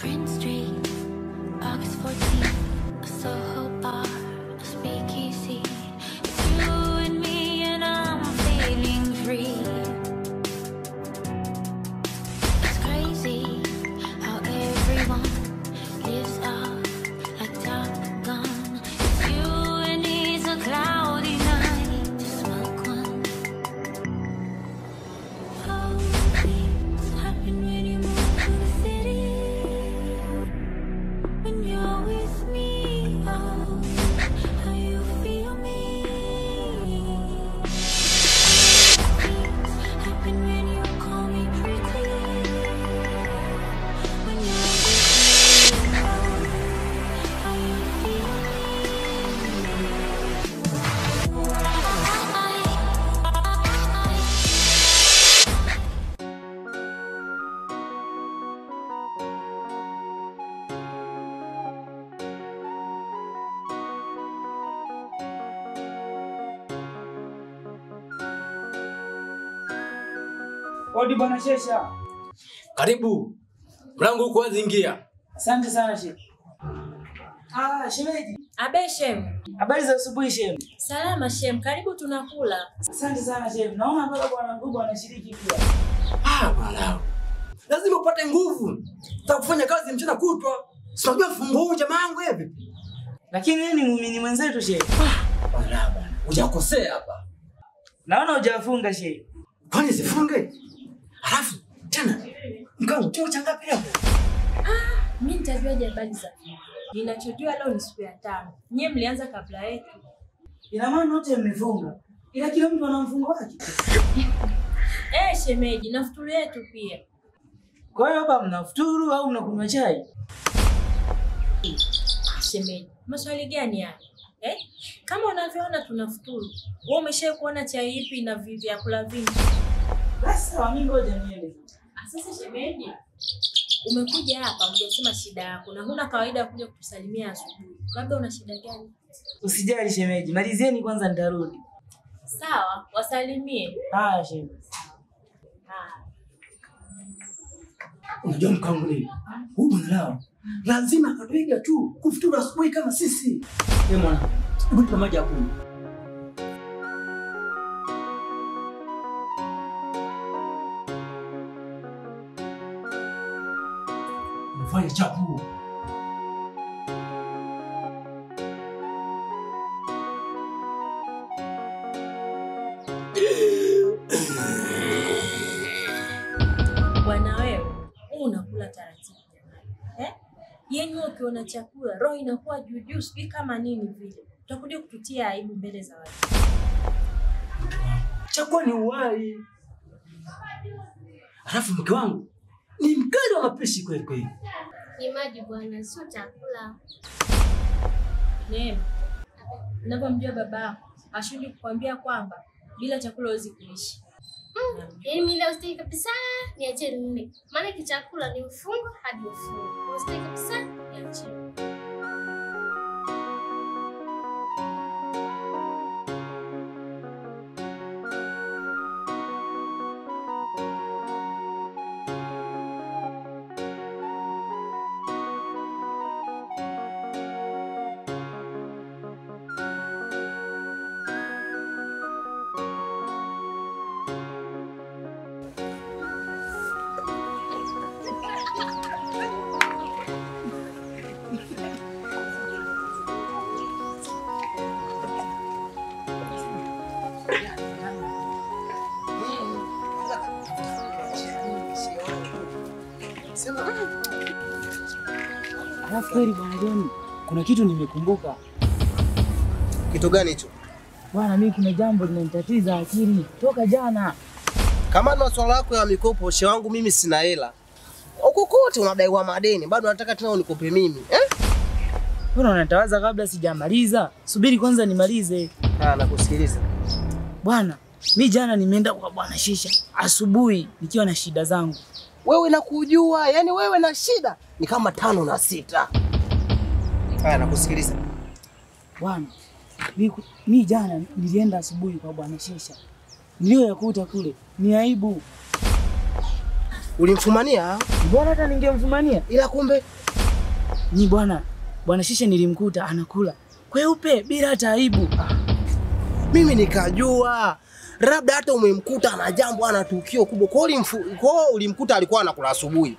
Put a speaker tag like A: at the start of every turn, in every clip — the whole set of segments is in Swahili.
A: Spring Street, August 14th, a Soho bar, a speakeasy. It's you and me and I'm feeling free. It's crazy how everyone lives up like Top Gun. It's you and it's a cloudy night to smoke one. Oh, things happen when you move to the city. When you're with me, oh, how you feel me. Things happen when you call me pretty. When you're with me, oh, how you feel me.
B: Odi bwana Shesha.
C: Karibu. Mlango uko wazi, ingia.
B: Asante sana Sheikh. Shemeji.
D: Abe Shem.
B: Habari za asubuhi Shem.
D: Salama Shem, karibu tunakula.
B: Asante sana Shem. Naona baba bwana mkubwa anashiriki pia.
C: Bwana. Lazima upate nguvu za kufanya kazi mchana kutwa. Sijua fungo huu jamaa wangu hivi.
B: Lakini yeye ni muumini mwenzetu Sheikh.
C: Bwana. Hujakosea hapa.
B: Naona hujafunga Sheikh.
C: Kwani sifunge? Alafu tena mkao choo cha ngapi leo?
D: Mimi nitajuaje habari za? Ninachojua leo ni siku ya 5. Nyie mlianza kabla yetu.
B: Ina maana wote mmefunga. Ila kila mtu ana mfungo wake.
D: Shemeji, na futuru yetu pia.
B: Kwa hiyo hapa mnafuturu au mnakunywa chai?
D: Shemeji, maswali gani haya? Kama unavyoona tunafuturu. Wewe umeshaye kuona chai ipi na vyakula vingi?
B: Basi mimi ngoja niende.
D: Sasa shemeji, umekuja hapa ungesema shida yako na huna kawaida kuja kutusalimia asubuhi. Labda una shida gani?
B: Usijali shemeji, malizieni kwanza nitarudi.
D: Sawa, wasalimie.
B: Shemeji.
C: Unajua mkangu nini? Huyu bwana lao lazima akapiga tu kufuturu asubuhi kama sisi. Mwana, hebu tupa maji hapo. Mfanye chapu.
D: Bwana wewe, unakula taratibu jamani. Yenyewe ukiona chakula roho inakuwa juu sijui kama nini vile. Utakuja kututia aibu mbele za watu.
C: Chakula ni uhai. Alafu mke wangu ni mkali wa mapishi kweli kweli.
E: Ni maji bwana, sio chakula.
D: Neema, ninapomjua babako, ashindi kukwambia kwamba bila chakula huwezi kuishi.
E: Yaani mimi leo sitaki kabisa niache nini. Maana kichakula ni mfungo hadi mfungo. Sitaki kabisa niache.
B: Alafu kweli bwana John, kuna kitu nimekumbuka.
F: Kitu gani hicho?
B: Bwana mimi kuna jambo linanitatiza akili toka jana.
F: Kama na swala lako ya mikopo, shehe wangu mimi sina hela. Huko kote unadaiwa madeni, bado nataka tena unikope mimi,
B: Mbona unatawaza kabla sijamaliza? Subiri kwanza nimalize.
F: Nakusikiliza.
B: Bwana, mimi jana nimeenda kwa bwana Shisha asubuhi nikiwa na shida zangu.
F: Wewe nakujua, yani wewe na shida ni kama 5 na 6. Nakusikiliza.
B: Bwana, mimi jana nilienda asubuhi kwa bwana Shisha. Niliyoyakuta kule ni aibu.
F: Ulimfumania?
B: Mbona hata ningemfumania?
F: Ila kumbe
B: Ni bwana Shisha nilimkuta anakula kweupe bila hata aibu.
F: mimi nikajua labda hata umemkuta ana jambo, ana tukio kubwa. Kwa hiyo ulimkuta alikuwa anakula asubuhi.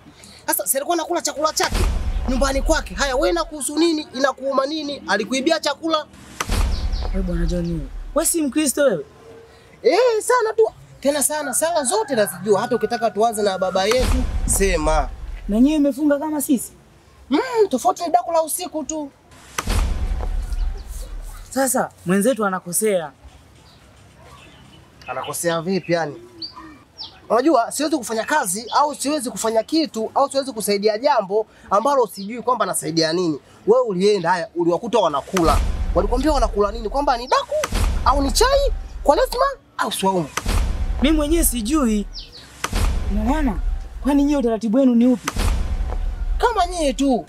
F: Sasa si alikuwa anakula chakula chake nyumbani kwake. Haya, wewe na kuhusu nini? Inakuuma nini? Alikuibia chakula?
B: Wewe bwana John, wewe si Mkristo wewe?
F: Sana tu. Tena sana, sala zote nazijua. Hata ukitaka tuanze na baba yetu, sema.
B: Na nyewe imefunga kama sisi?
F: Tofauti ni daku la usiku tu.
B: Sasa mwenzetu anakosea.
F: Anakosea vipi yani? Unajua siwezi kufanya kazi au siwezi kufanya kitu au siwezi kusaidia jambo ambalo sijui kwamba nasaidia nini. Wewe ulienda, haya, uliwakuta wanakula. Walikwambia wanakula nini? Kwamba ni daku au ni chai, kwa lazima au swaumu?
B: Mimi mwenyewe sijui. Ina maana kwani nyie utaratibu wenu ni upi?
F: Kama nyie tu.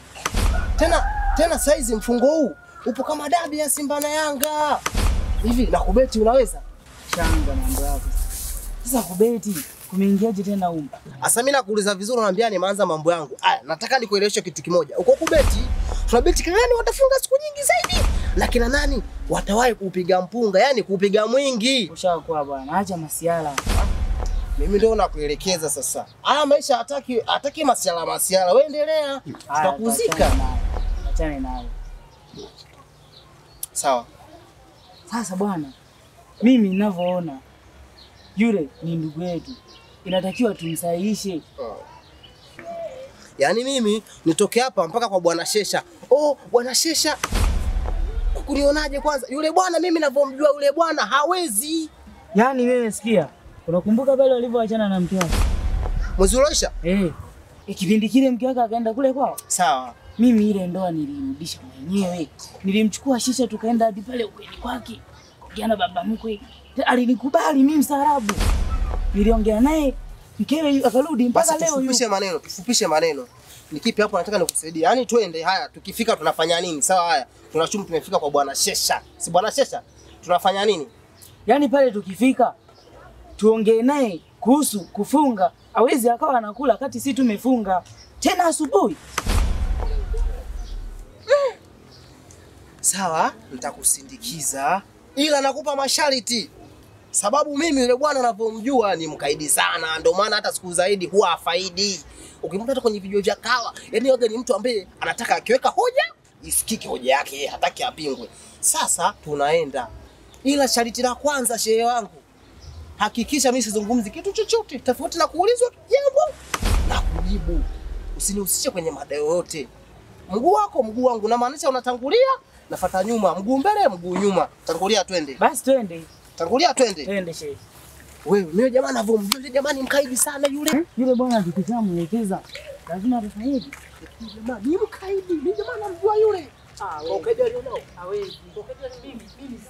F: Tena saizi mfungo huu upo kama dabi ya Simba na Yanga. Hivi na kubeti unaweza?
B: Shanga mambo yako. Sasa kubeti kumeingiaje tena huko?
F: Asa mimi nakuuliza vizuri, unaambia nimeanza mambo yangu. Aya, nataka nikueleweshe kitu kimoja. Uko kubeti, tunabeti kina nani watafunga siku nyingi zaidi? Na kina nani watawahi kupiga mpunga, yani kupiga mwingi.
B: Ushakuwa bwana, acha masiala.
F: Mimi ndio nakuelekeza sasa. Haya maisha hataki masiala. Wewe endelea. Tutakuzika.
B: Achane nayo.
F: Sawa.
B: Sasa bwana, mimi ninavyoona yule ni ndugu yetu. Inatakiwa tumsahihishe.
F: Yaani mimi nitoke hapa mpaka kwa bwana Shesha. Bwana Shesha, kunionaje kwanza? Yule bwana mimi ninavyomjua yule bwana hawezi.
B: Yaani wewe sikia, unakumbuka pale walivyoachana na mke wake?
F: Mwezi uliisha?
B: Kipindi kile mke wake akaenda kule kwao.
F: Sawa.
B: Mimi ile ndoa nilimrudisha mwenyewe. Nilimchukua Shisha tukaenda hadi pale ukweni kwake. Kijana baba mkwe. Alinikubali mimi mstaarabu. Niliongea naye mkewe akarudi mpaka leo.
F: Tufupishe maneno. Ni kipi hapo nataka nikusaidie? Yaani twende, haya tukifika tunafanya nini? Sawa, haya. Tunashumu tumefika kwa bwana Shesha. Si bwana Shesha? Tunafanya nini?
B: Yaani pale tukifika tuongee naye kuhusu kufunga. Hawezi akawa anakula kati sisi tumefunga. Tena asubuhi.
F: Sawa, nitakusindikiza. Ila nakupa masharti. Sababu mimi yule bwana ninapomjua ni mkaidi sana, ndio maana hata siku zaidi huwa hafaidi. Ukimkuta kwenye video vya kawa, yani yoga ni mtu ambaye anataka akiweka hoja, isikike hoja yake, hataki apingwe. Sasa tunaenda. Ila sharti la kwanza, shehe wangu, hakikisha mimi sizungumzi kitu chochote tofauti na kuulizwa jambo na kujibu. Usinihusishe kwenye mada yoyote. Mguu wako mguu wangu, na maanisha unatangulia, nafuata nyuma, mguu mbele mguu nyuma. Tangulia twende.
B: Basi twende.
F: Tangulia twende.
B: Twende shehe.
F: Wewe mimi jamaa ninavyomjua yule jamaa ni mkaidi sana yule.
B: Yule bwana tukishamwelekeza lazima atafanyaje?
F: Jamaa ni mkaidi. Mimi jamaa namjua yule. Ukaidi alionao.
B: Hawezi. Ukaidi mimi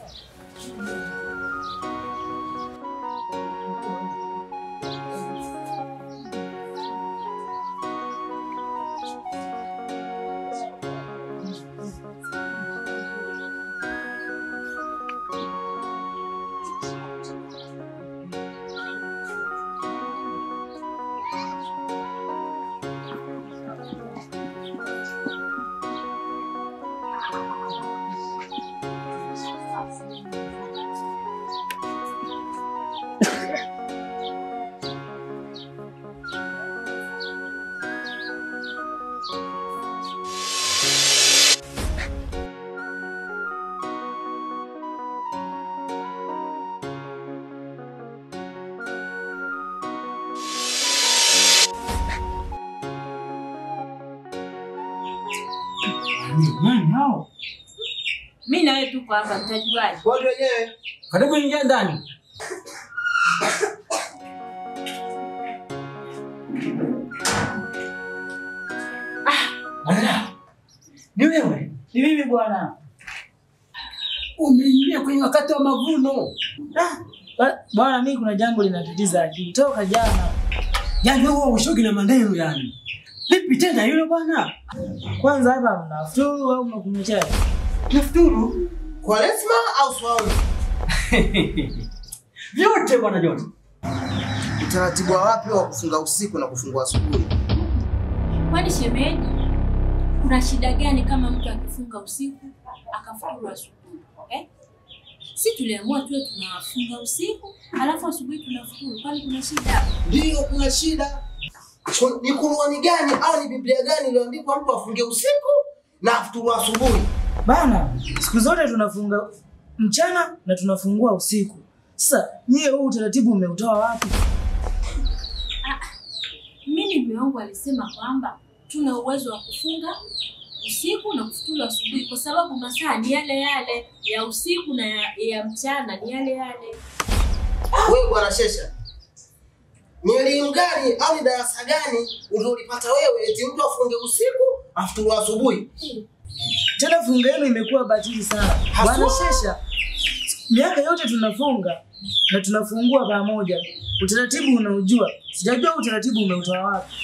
C: Nani hao?
D: Mimi na wewe tuko hapa, mtajuaje?
F: Bodi wenyewe.
C: Karibu ingia ndani. Bwana. Ni wewe?
B: Ni mimi bwana.
C: Umeingia kwenye wakati wa mavuno.
B: Bwana mimi kuna jambo linatatiza akili. Toka jana.
C: Yaani wewe ushogi na maneno yani. Vipi tena yule bwana?
B: Kwanza hapa mnafuturu au mnakunywa chai?
C: Nafuturu?
F: Kwa lazima au swaumu?
C: Vyote bwana John.
F: utaratibu wa wapi wa kufunga usiku na kufungua asubuhi?
D: Kwani shemeji, kuna shida gani kama mtu akifunga usiku akafuturu asubuhi? Si tuliamua tuwe tunafunga usiku alafu asubuhi tunafuturu, kwani kuna shida?
F: Ndio kuna shida. Ni Qur'ani gani au ni Biblia gani iliyoandikwa mtu afunge usiku na afuturu asubuhi?
B: Bana, siku zote tunafunga mchana na tunafungua usiku. Sasa nyie huu utaratibu umeutoa wapi?
D: Mimi mume wangu alisema kwamba tuna uwezo wa kufunga usiku na kufuturu asubuhi kwa sababu masaa ni yale yale ya usiku na ya mchana ni yale yale.
F: Wewe bwana Shesha, ni elimu gani au ni darasa gani ulilopata wewe eti mtu afunge usiku afuturu asubuhi?
B: Tena funga yenu imekuwa batili sana. Bwana Shesha, miaka yote tunafunga na tunafungua pamoja. Utaratibu unaujua. Sijajua utaratibu umeutoa wapi.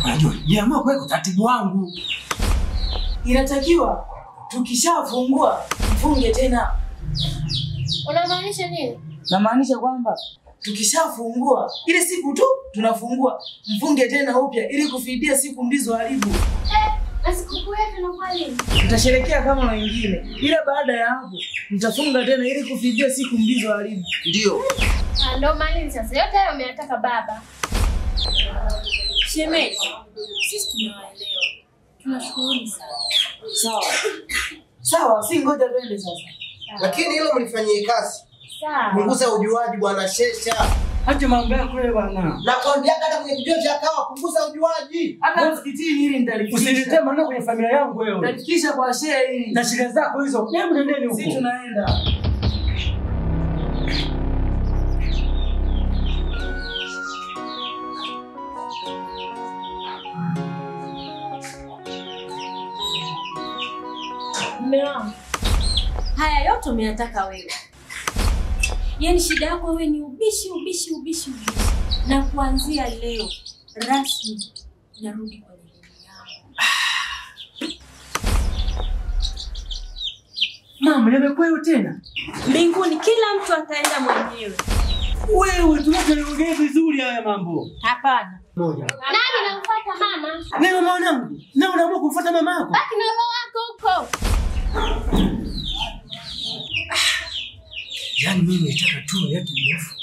C: Unajua, niamua kwa utaratibu wangu.
B: Inatakiwa tukishafungua mfunge tena.
E: Unamaanisha nini?
B: Namaanisha kwamba tukishafungua ile siku tu tunafungua mfunge tena upya ili kufidia siku mlizoharibu.
E: Na sikukuu yetu inakuwa lini?
B: Tutasherehekea kama wengine. Ila baada ya hapo mtafunga tena ili kufidia siku mlizoharibu.
F: Ndio.
E: Ndio maana sasa yote hayo umeyataka baba.
D: Shemeji, sisi tunawaelewa. Tunashukuru sana.
B: Sawa. Sawa, si ngoja twende sasa.
F: Lakini hilo mlifanyie kazi.
E: Sawa.
F: Punguza ujuaji bwana Shesha.
C: Acha mambo yako wewe bwana.
F: Nakwambia hata kwenye video vya kawa punguza ujuaji.
B: Hata msikitini ili nitalifikisha.
C: Usiniletee maneno kwenye familia yangu wewe.
B: Nitalifikisha kwa shehe hili.
C: Na shida zako hizo. Hebu nendeni huko.
B: Sisi tunaenda.
D: Mume wangu, haya yote umeyataka wewe. Yaani shida yako wewe ni ubishi. Na kuanzia leo rasmi narudi kwenye dini yangu.
C: Mama, nimekuwa tena.
D: Mbinguni kila mtu ataenda mwenyewe.
C: Wewe tunaongea vizuri haya mambo.
D: Hapana.
C: Moja.
E: Nani namfuata mama?
C: Wewe mwanangu, na unaamua kumfuata mama yako?
E: Baki na roho wako huko.
C: Yaani mimi nataka tu yetu mrefu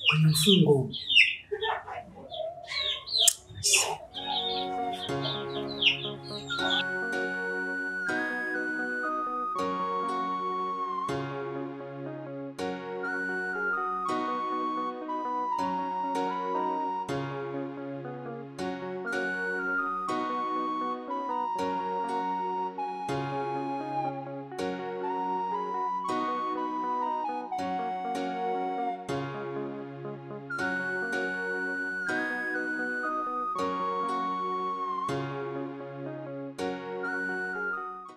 C: kwenye mfungo.